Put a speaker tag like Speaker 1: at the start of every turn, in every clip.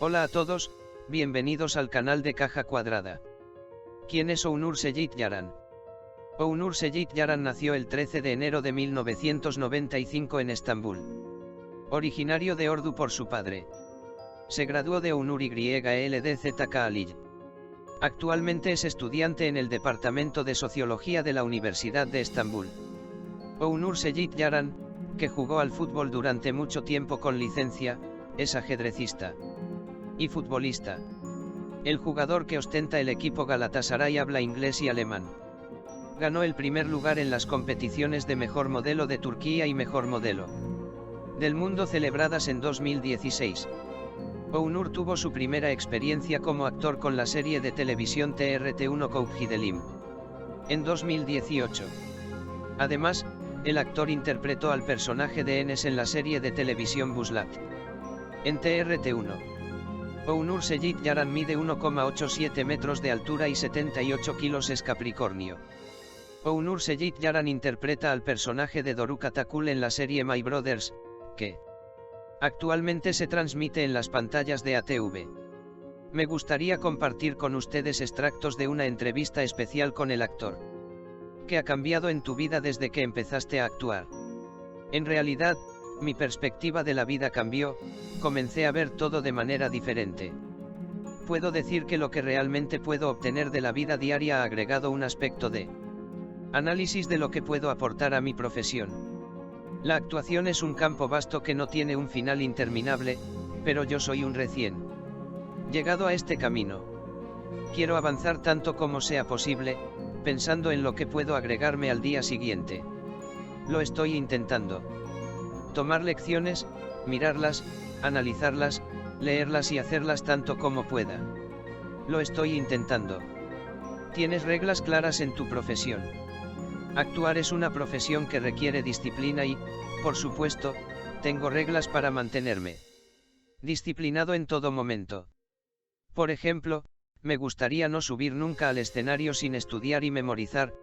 Speaker 1: Hola a todos, bienvenidos al canal de Caja Cuadrada. ¿Quién es Onur Seyit Yaran? Onur Seyit Yaran nació el 13 de enero de 1995 en Estambul. Originario de Ordu por su padre. Se graduó de Onur YLDZK Aliy. Actualmente es estudiante en el Departamento de Sociología de la Universidad de Estambul. Onur Seyit Yaran, que jugó al fútbol durante mucho tiempo con licencia, es ajedrecista y futbolista. El jugador que ostenta el equipo Galatasaray habla inglés y alemán. Ganó el primer lugar en las competiciones de Mejor Modelo de Turquía y Mejor Modelo del Mundo celebradas en 2016. Onur tuvo su primera experiencia como actor con la serie de televisión TRT1 Kouk Gidelim en 2018. Además, el actor interpretó al personaje de Enes en la serie de televisión Buslat en TRT1. Onur Seyit Yaran mide 1,87 metros de altura y 78 kilos, es Capricornio. Onur Seyit Yaran interpreta al personaje de Doruk Atakul en la serie My Brothers, que actualmente se transmite en las pantallas de ATV. Me gustaría compartir con ustedes extractos de una entrevista especial con el actor. ¿Qué ha cambiado en tu vida desde que empezaste a actuar? En realidad, mi perspectiva de la vida cambió, comencé a ver todo de manera diferente. Puedo decir que lo que realmente puedo obtener de la vida diaria ha agregado un aspecto de análisis de lo que puedo aportar a mi profesión. La actuación es un campo vasto que no tiene un final interminable, pero yo soy un recién llegado a este camino. Quiero avanzar tanto como sea posible, pensando en lo que puedo agregarme al día siguiente. Lo estoy intentando. Tomar lecciones, mirarlas, analizarlas, leerlas y hacerlas tanto como pueda. Lo estoy intentando. ¿Tienes reglas claras en tu profesión? Actuar es una profesión que requiere disciplina y, por supuesto, tengo reglas para mantenerme disciplinado en todo momento. Por ejemplo, me gustaría no subir nunca al escenario sin estudiar y memorizar,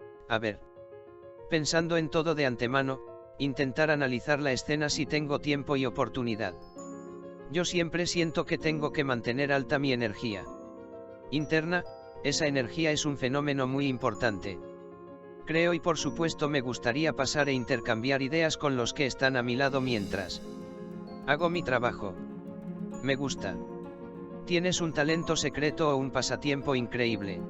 Speaker 1: pensando en todo de antemano, intentar analizar la escena si tengo tiempo y oportunidad. Yo siempre siento que tengo que mantener alta mi energía interna, esa energía es un fenómeno muy importante. Creo y por supuesto me gustaría pasar e intercambiar ideas con los que están a mi lado mientras hago mi trabajo. Me gusta. ¿Tienes un talento secreto o un pasatiempo increíble?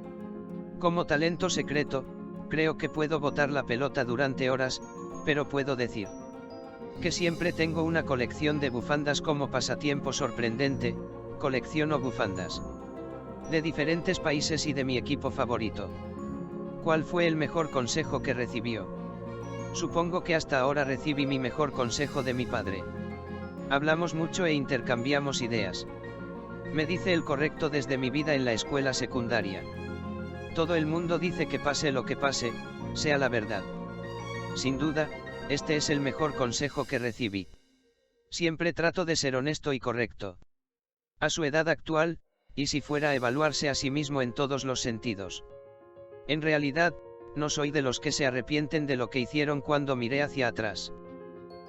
Speaker 1: Como talento secreto, creo que puedo botar la pelota durante horas, pero puedo decir que siempre tengo una colección de bufandas como pasatiempo sorprendente. Colecciono bufandas de diferentes países y de mi equipo favorito. ¿Cuál fue el mejor consejo que recibió? Supongo que hasta ahora recibí mi mejor consejo de mi padre. Hablamos mucho e intercambiamos ideas. Me dice el correcto desde mi vida en la escuela secundaria. Todo el mundo dice que pase lo que pase, sea la verdad. Sin duda, este es el mejor consejo que recibí. Siempre trato de ser honesto y correcto. A su edad actual, y si fuera a evaluarse a sí mismo en todos los sentidos. En realidad, no soy de los que se arrepienten de lo que hicieron cuando miré hacia atrás.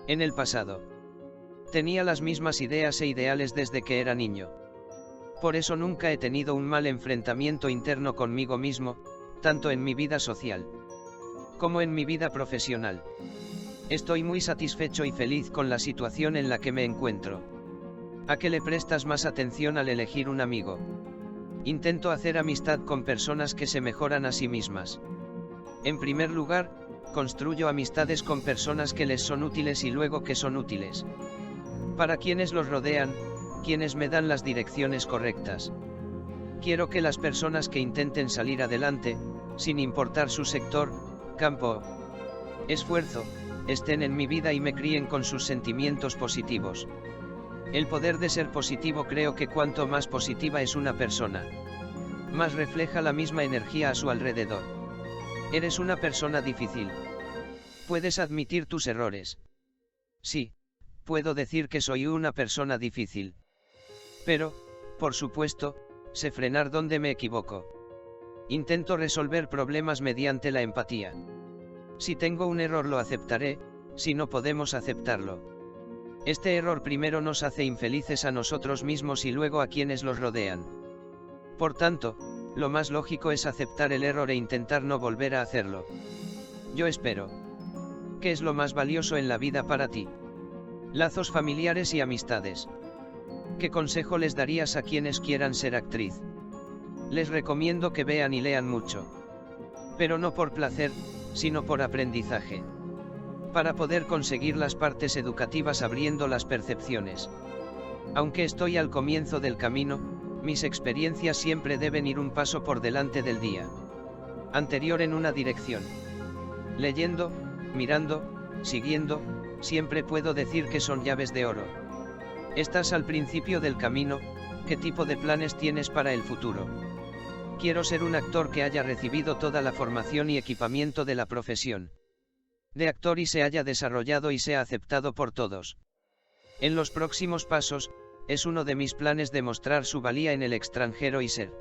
Speaker 1: En el pasado. Tenía las mismas ideas e ideales desde que era niño. Por eso nunca he tenido un mal enfrentamiento interno conmigo mismo, tanto en mi vida social como en mi vida profesional. Estoy muy satisfecho y feliz con la situación en la que me encuentro. ¿A qué le prestas más atención al elegir un amigo? Intento hacer amistad con personas que se mejoran a sí mismas. En primer lugar, construyo amistades con personas que les son útiles y luego que son útiles para quienes los rodean, quienes me dan las direcciones correctas. Quiero que las personas que intenten salir adelante, sin importar su sector, campo, esfuerzo, estén en mi vida y me críen con sus sentimientos positivos. El poder de ser positivo. Creo que cuanto más positiva es una persona, más refleja la misma energía a su alrededor. ¿Eres una persona difícil? ¿Puedes admitir tus errores? Sí, puedo decir que soy una persona difícil. Pero, por supuesto, sé frenar donde me equivoco. Intento resolver problemas mediante la empatía. Si tengo un error lo aceptaré, si no podemos aceptarlo. Este error primero nos hace infelices a nosotros mismos y luego a quienes los rodean. Por tanto, lo más lógico es aceptar el error e intentar no volver a hacerlo. Yo espero. ¿Qué es lo más valioso en la vida para ti? Lazos familiares y amistades. ¿Qué consejo les darías a quienes quieran ser actriz? Les recomiendo que vean y lean mucho. Pero no por placer, sino por aprendizaje. Para poder conseguir las partes educativas abriendo las percepciones. Aunque estoy al comienzo del camino, mis experiencias siempre deben ir un paso por delante del día anterior en una dirección. Leyendo, mirando, siguiendo, siempre puedo decir que son llaves de oro. Estás al principio del camino, ¿qué tipo de planes tienes para el futuro? Quiero ser un actor que haya recibido toda la formación y equipamiento de la profesión de actor y se haya desarrollado y sea aceptado por todos. En los próximos pasos, es uno de mis planes demostrar su valía en el extranjero y ser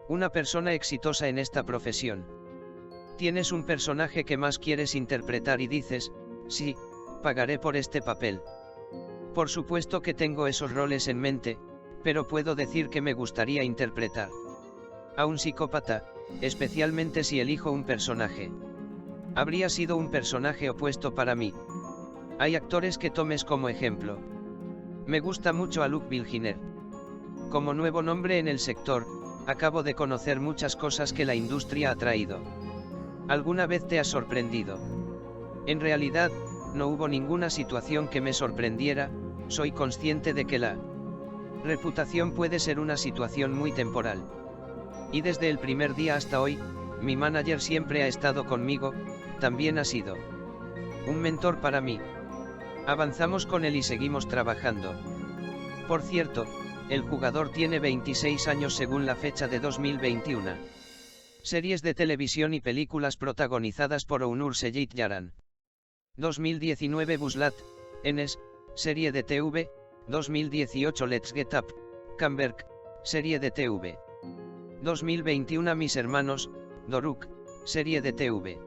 Speaker 1: una persona exitosa en esta profesión. Tienes un personaje que más quieres interpretar y dices, sí, pagaré por este papel. Por supuesto que tengo esos roles en mente, pero puedo decir que me gustaría interpretar a un psicópata, especialmente si elijo un personaje. Habría sido un personaje opuesto para mí. Hay actores que tomes como ejemplo. Me gusta mucho a Luke Bilginer. Como nuevo nombre en el sector, acabo de conocer muchas cosas que la industria ha traído. ¿Alguna vez te ha sorprendido? En realidad, no hubo ninguna situación que me sorprendiera, soy consciente de que la reputación puede ser una situación muy temporal. Y desde el primer día hasta hoy, mi manager siempre ha estado conmigo, también ha sido un mentor para mí. Avanzamos con él y seguimos trabajando. Por cierto, el jugador tiene 26 años según la fecha de 2021. Series de televisión y películas protagonizadas por Onur Seyit Yaran. 2019 Buslat, Enes, serie de TV, 2018 Let's Get Up, Camberg, serie de TV. 2021 Mis hermanos, Doruk, serie de TV.